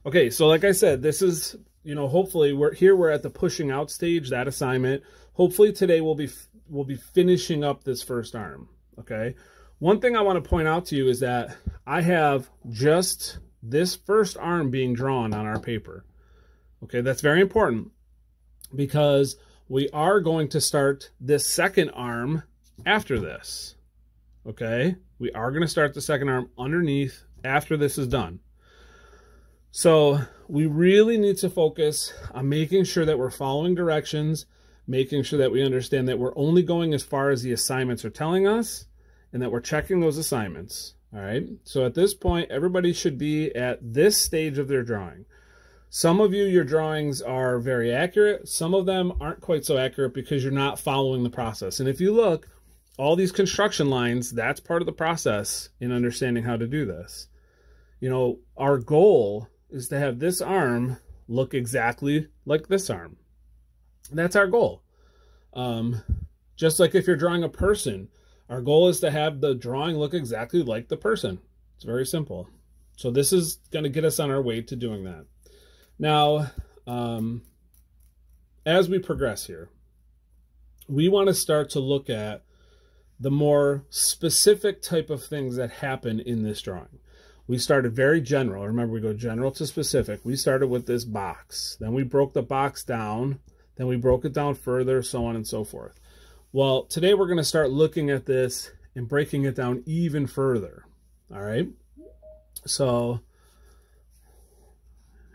Okay, so like I said, this is, hopefully we're at the pushing out stage, that assignment. Hopefully today we'll be finishing up this first arm, okay? One thing I want to point out to you is that I have just this first arm being drawn on our paper. Okay, that's very important because we are going to start this second arm after this. Okay, we are going to start the second arm underneath after this is done. So we really need to focus on making sure that we're following directions, making sure that we understand that we're only going as far as the assignments are telling us, and that we're checking those assignments. All right, so at this point, everybody should be at this stage of their drawing. Some of you, your drawings are very accurate. Some of them aren't quite so accurate because you're not following the process. And if you look, all these construction lines, that's part of the process in understanding how to do this. Our goal is to have this arm look exactly like this arm. That's our goal. Just like if you're drawing a person, our goal is to have the drawing look exactly like the person. It's very simple. So this is going to get us on our way to doing that. Now, as we progress here, we want to start to look at the more specific type of things that happen in this drawing. We started very general. Remember, we go general to specific. We started with this box. Then we broke the box down. Then we broke it down further, so on and so forth. Well, today we're going to start looking at this and breaking it down even further. All right? So,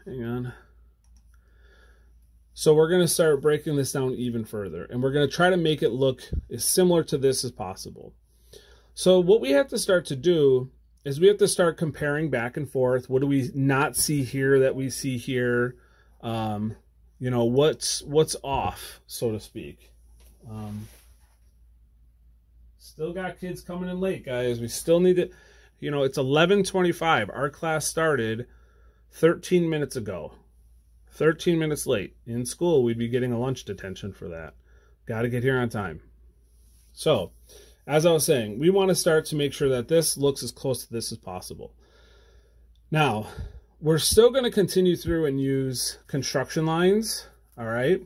hang on. So we're going to start breaking this down even further. And we're going to try to make it look as similar to this as possible. So what we have to start to do is we have to start comparing back and forth. What do we not see here that we see here? What's off, so to speak. Still got kids coming in late, guys. We still need to, it's 11:25. Our class started 13 minutes ago. 13 minutes late. In school, we'd be getting a lunch detention for that. Got to get here on time. So, as I was saying, we want to start to make sure that this looks as close to this as possible. Now, we're still going to continue through and use construction lines, all right?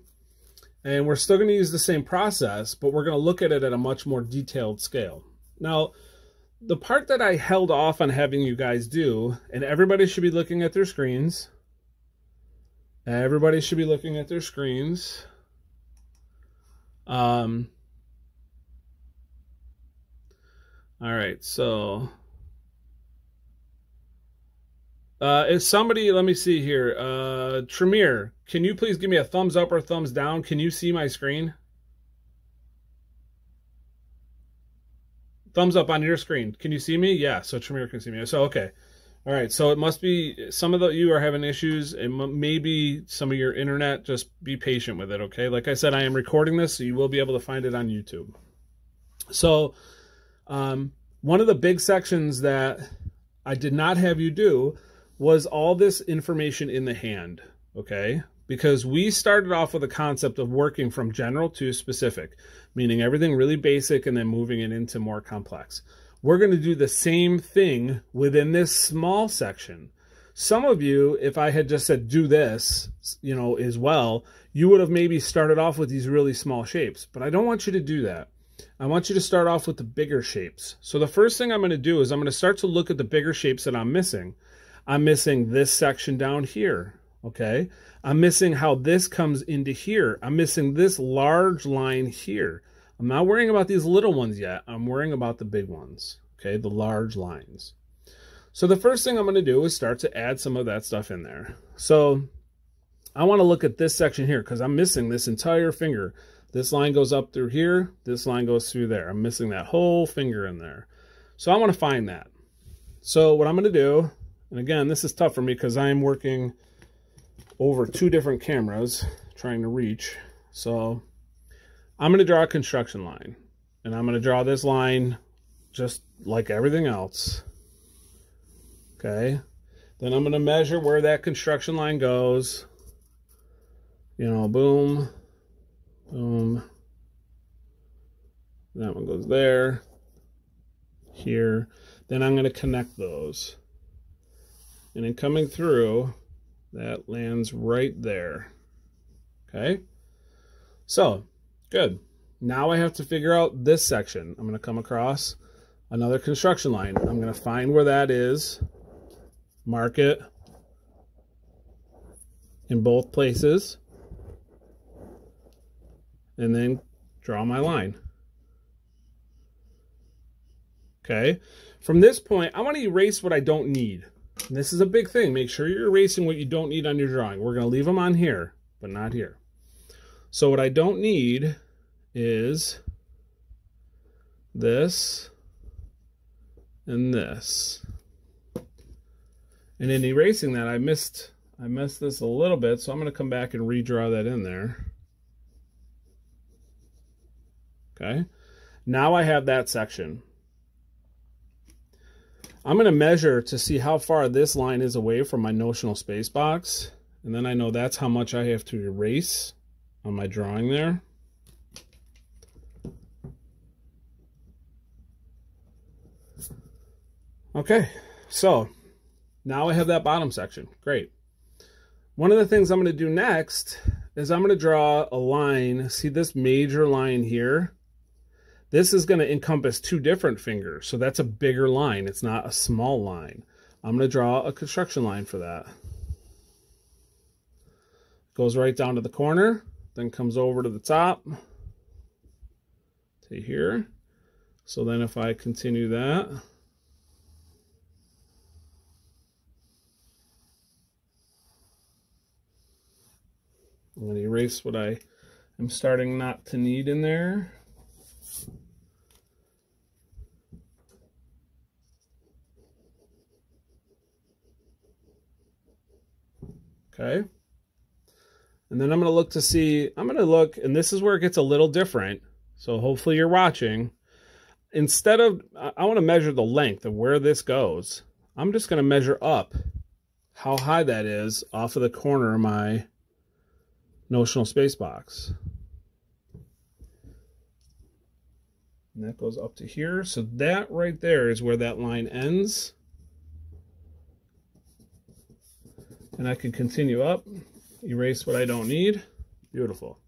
And we're still going to use the same process, but we're going to look at it at a much more detailed scale. Now, the part that I held off on having you guys do, and everybody should be looking at their screens. Everybody should be looking at their screens. All right, so if somebody, let me see here, Tremere, can you please give me a thumbs up or thumbs down? Can you see my screen? Thumbs up on your screen. Can you see me? Yeah, so Tremere can see me. So, okay. All right, so it must be some of you are having issues, and maybe some of your internet. Just be patient with it, okay? Like I said, I am recording this, so you will be able to find it on YouTube. So, one of the big sections that I did not have you do was all this information in the hand, okay? Because we started off with a concept of working from general to specific, meaning everything really basic and then moving it into more complex. We're going to do the same thing within this small section. Some of you, if I had just said do this, as well, you would have maybe started off with these really small shapes. But I don't want you to do that. I want you to start off with the bigger shapes. So the first thing I'm going to do is I'm going to start to look at the bigger shapes that I'm missing. I'm missing this section down here, okay? I'm missing how this comes into here. I'm missing this large line here. I'm not worrying about these little ones yet. I'm worrying about the big ones, okay, the large lines. So the first thing I'm going to do is start to add some of that stuff in there. So I want to look at this section here because I'm missing this entire finger. This line goes up through here. This line goes through there. I'm missing that whole finger in there. So I want to find that. So what I'm going to do, and again, this is tough for me because I am working over 2 different cameras trying to reach. So I'm going to draw a construction line, and I'm going to draw this line just like everything else. Okay. Then I'm going to measure where that construction line goes. Boom, boom. That one goes there, here. Then I'm going to connect those. And then coming through, That lands right there. Okay. So, good. Now I have to figure out this section. I'm going to come across another construction line. I'm going to find where that is, mark it in both places, and then draw my line. Okay. From this point, I want to erase what I don't need. And this is a big thing. Make sure you're erasing what you don't need on your drawing. We're going to leave them on here, but not here. So what I don't need is this and this. And in erasing that, I missed this a little bit, so I'm going to come back and redraw that in there. Okay. Now I have that section. I'm going to measure to see how far this line is away from my notional space box. And then I know that's how much I have to erase on my drawing there. Okay, so now I have that bottom section. Great. One of the things I'm going to do next is I'm going to draw a line. See this major line here? This is going to encompass two different fingers, so that's a bigger line. It's not a small line. I'm going to draw a construction line for that. Goes right down to the corner, then comes over to the top to here. So then if I continue that, I'm going to erase what I am starting not to need in there. Okay. And then I'm going to look to see, and this is where it gets a little different. So hopefully you're watching. Instead of, I want to measure the length of where this goes. I'm just going to measure up how high that is off of the corner of my notional space box. And that goes up to here. So that right there is where that line ends. And I can continue up, erase what I don't need. Beautiful.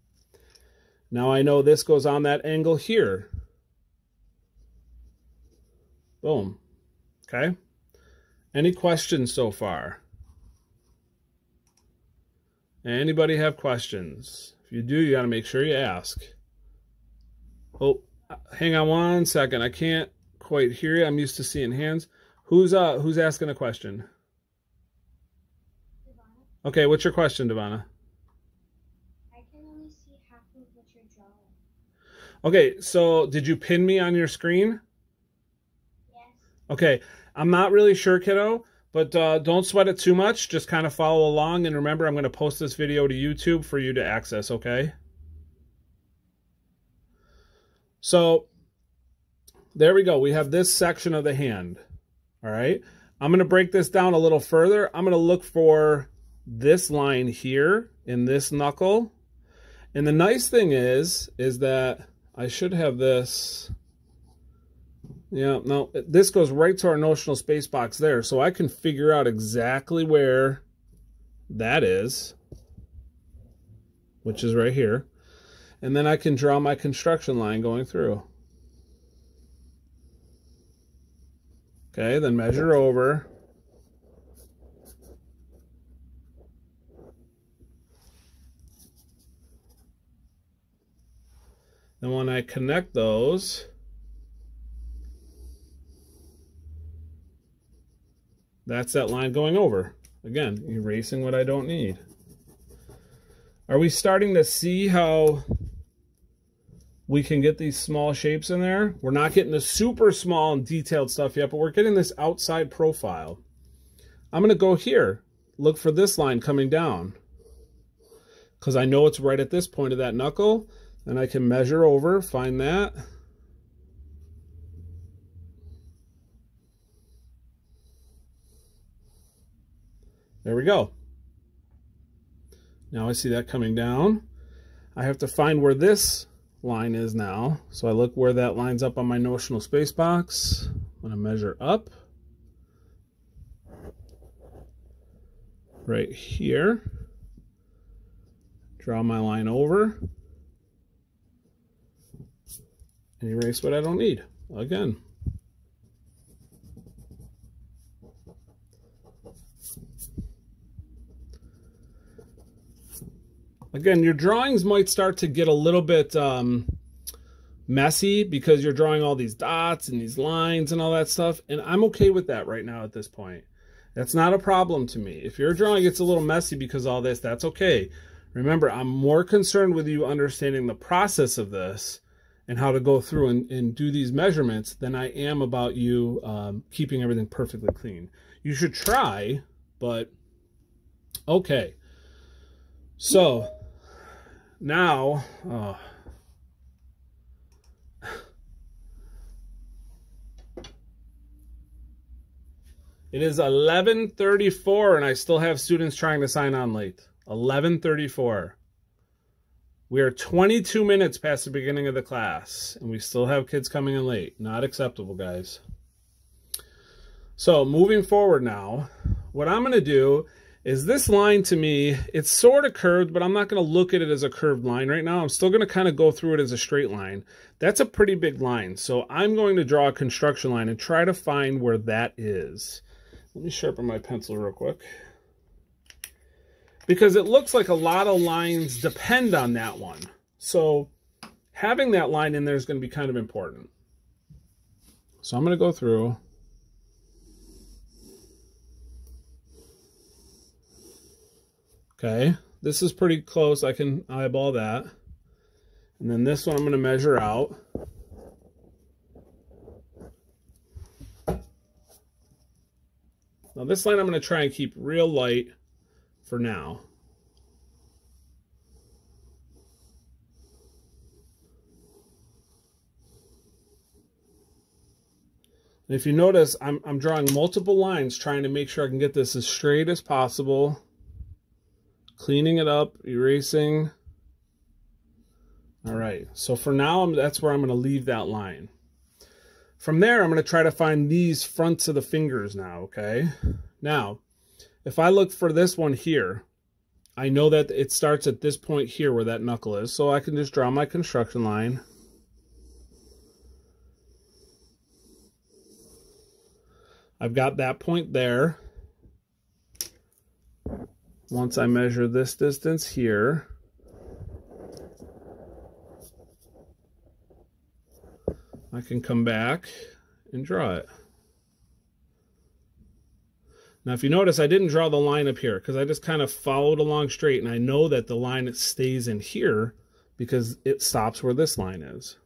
Now I know this goes on that angle here. Boom. Okay. Any questions so far? Anybody have questions? If you do, you got to make sure you ask. Oh, hang on one second. I can't quite hear you. I'm used to seeing hands. Who's asking a question? Okay, what's your question, Devana? I can only see half of what you're drawing. Okay, so did you pin me on your screen? Yes. Okay, I'm not really sure, kiddo, but don't sweat it too much. Just kind of follow along, and remember, I'm going to post this video to YouTube for you to access, okay? So there we go. We have this section of the hand, all right? I'm going to break this down a little further. I'm going to look for this line here in this knuckle. And the nice thing is that I should have this. Yeah, no, this goes right to our notional space box there. So I can figure out exactly where that is, which is right here. And then I can draw my construction line going through. Okay, then measure over. And when I connect those, that's that line going over. Again, erasing what I don't need. Are we starting to see how we can get these small shapes in there? We're not getting the super small and detailed stuff yet, but we're getting this outside profile. I'm going to go here, look for this line coming down, because I know it's right at this point of that knuckle. And I can measure over, find that. There we go. Now I see that coming down. I have to find where this line is now. So I look where that lines up on my notional space box. I'm going to measure up. right here. Draw my line over. And erase what I don't need. Again. Again, your drawings might start to get a little bit messy because you're drawing all these dots and these lines and all that stuff. And I'm okay with that right now at this point. That's not a problem to me. If your drawing gets a little messy because of all this, that's okay. Remember, I'm more concerned with you understanding the process of this and how to go through and do these measurements than I am about you keeping everything perfectly clean. You should try, but okay. So now, it is 11:34 and I still have students trying to sign on late. 11:34. We are 22 minutes past the beginning of the class and we still have kids coming in late. Not acceptable, guys. So moving forward now, what I'm going to do is this line to me, it's sort of curved, but I'm not going to look at it as a curved line right now. I'm still going to kind of go through it as a straight line. That's a pretty big line. So I'm going to draw a construction line and try to find where that is. Let me sharpen my pencil real quick. Because it looks like a lot of lines depend on that one. So having that line in there is going to be kind of important. So I'm going to go through. Okay, this is pretty close. I can eyeball that. And then this one I'm going to measure out. Now this line I'm going to try and keep real light for now. And if you notice, I'm drawing multiple lines trying to make sure I can get this as straight as possible. Cleaning it up, erasing. All right, so for now, that's where I'm going to leave that line. From there, I'm going to try to find these fronts of the fingers now, okay? Now, if I look for this one here, I know that it starts at this point here where that knuckle is, so I can just draw my construction line. I've got that point there. Once I measure this distance here, I can come back and draw it. Now, if you notice, I didn't draw the line up here because I just kind of followed along straight, and I know that the line stays in here because it stops where this line is.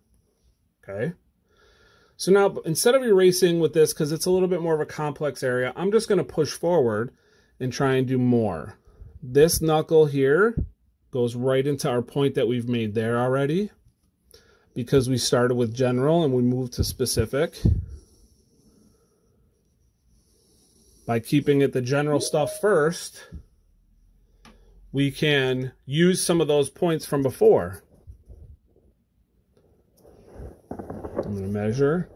Okay? So now, instead of erasing with this, because it's a little bit more of a complex area, I'm just going to push forward and try and do more. This knuckle here goes right into our point that we've made there already because we started with general and we moved to specific. By keeping it the general stuff first, we can use some of those points from before. I'm going to measure,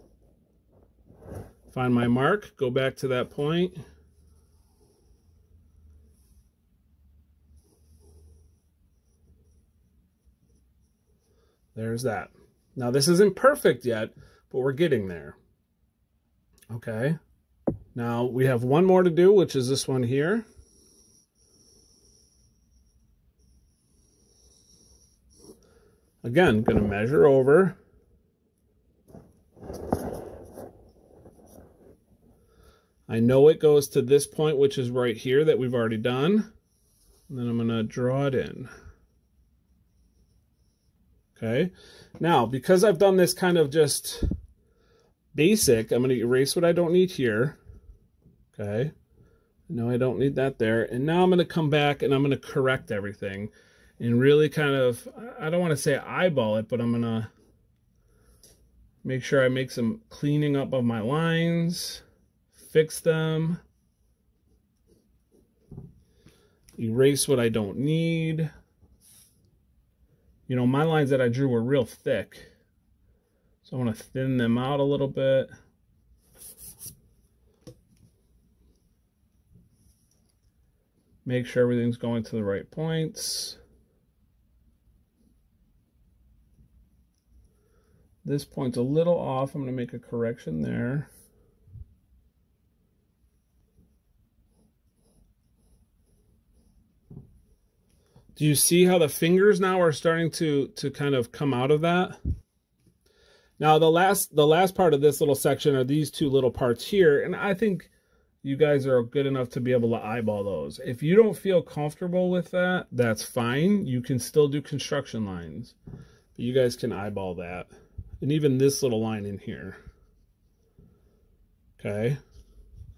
find my mark, go back to that point. There's that. Now this isn't perfect yet, but we're getting there. Okay. Now we have one more to do, which is this one here. Again, going to measure over. I know it goes to this point, which is right here that we've already done. And then I'm going to draw it in. Okay, now because I've done this kind of just basic, I'm going to erase what I don't need here. Okay, no, I don't need that there. And now I'm going to come back and I'm going to correct everything and really kind of, I don't want to say eyeball it, but I'm going to make sure I make some cleaning up of my lines, fix them, erase what I don't need. You know, my lines that I drew were real thick, so I want to thin them out a little bit. Make sure everything's going to the right points. This point's a little off. I'm going to make a correction there. Do you see how the fingers now are starting to kind of come out of that? Now the last part of this little section are these two little parts here, and I think you guys are good enough to be able to eyeball those. If you don't feel comfortable with that, that's fine. You can still do construction lines. But you guys can eyeball that. And even this little line in here. Okay.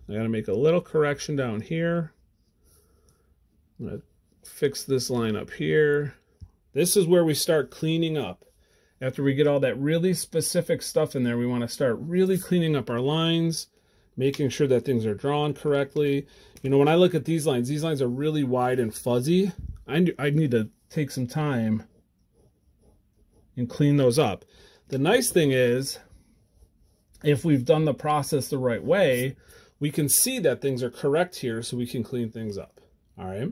I got to make a little correction down here. I'm going to fix this line up here. This is where we start cleaning up. After we get all that really specific stuff in there, we want to start really cleaning up our lines, making sure that things are drawn correctly. You know, when I look at these lines are really wide and fuzzy. I need to take some time and clean those up. The nice thing is, if we've done the process the right way, we can see that things are correct here, so we can clean things up. All right.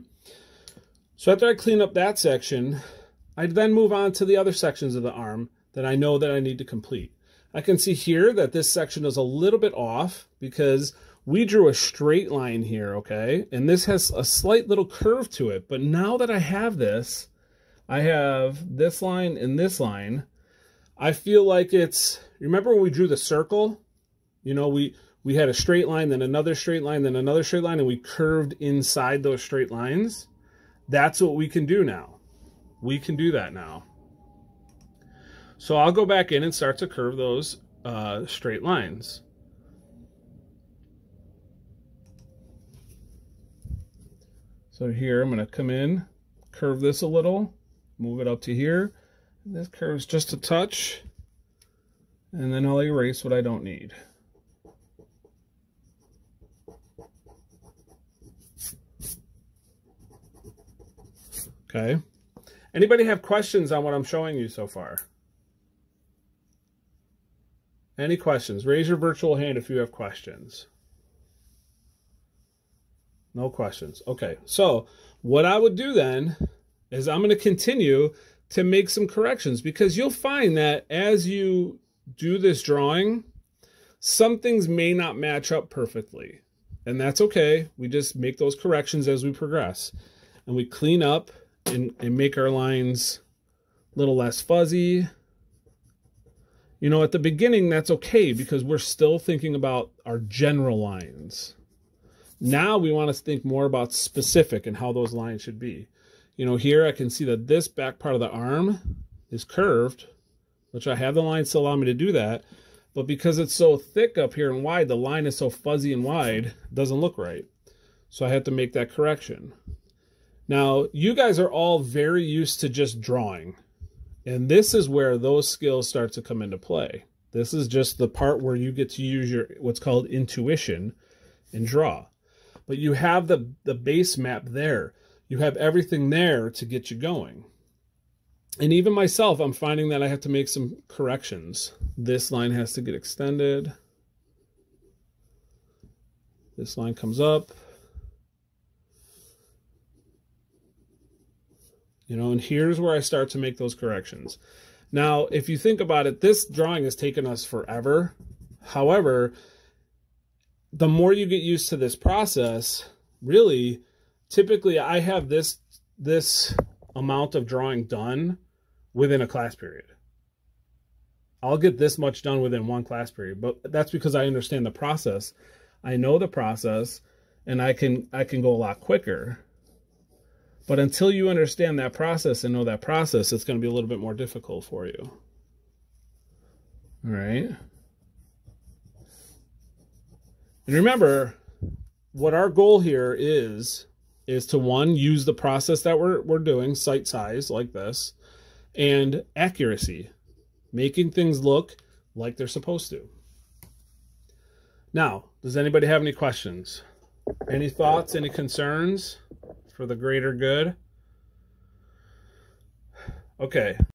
So after I clean up that section, I then move on to the other sections of the arm that I know that I need to complete. I can see here that this section is a little bit off because we drew a straight line here, okay? And this has a slight little curve to it. But now that I have this, I have this line and this line. I feel like it's, remember when we drew the circle? You know, we had a straight line, then another straight line, then another straight line, and we curved inside those straight lines. That's what we can do now. We can do that now. So I'll go back in and start to curve those straight lines. So here I'm going to come in, curve this a little, move it up to here. This curves just a touch, and then I'll erase what I don't need. Okay. Anybody have questions on what I'm showing you so far? Any questions? Raise your virtual hand if you have questions. No questions. Okay, so what I would do then is I'm going to continue to make some corrections, because you'll find that as you do this drawing, some things may not match up perfectly. And that's okay. We just make those corrections as we progress. And we clean up and make our lines a little less fuzzy. You know, at the beginning, that's okay because we're still thinking about our general lines. Now we want to think more about specific and how those lines should be. You know, here I can see that this back part of the arm is curved, which I have the lines to allow me to do that. But because it's so thick up here and wide, the line is so fuzzy and wide, it doesn't look right. So I have to make that correction. Now, you guys are all very used to just drawing. And this is where those skills start to come into play. This is just the part where you get to use your what's called intuition and draw. But you have the base map there. You have everything there to get you going. And even myself, I'm finding that I have to make some corrections. This line has to get extended. This line comes up. You know, and here's where I start to make those corrections. Now, if you think about it, this drawing has taken us forever. However, the more you get used to this process, really, typically I have this amount of drawing done within a class period. I'll get this much done within one class period, but that's because I understand the process. I know the process, and I can go a lot quicker. But until you understand that process and know that process, it's going to be a little bit more difficult for you. All right. And remember, what our goal here is to, one, use the process that we're doing, sight size like this, and accuracy, making things look like they're supposed to. Now, does anybody have any questions? Any thoughts, any concerns for the greater good? Okay.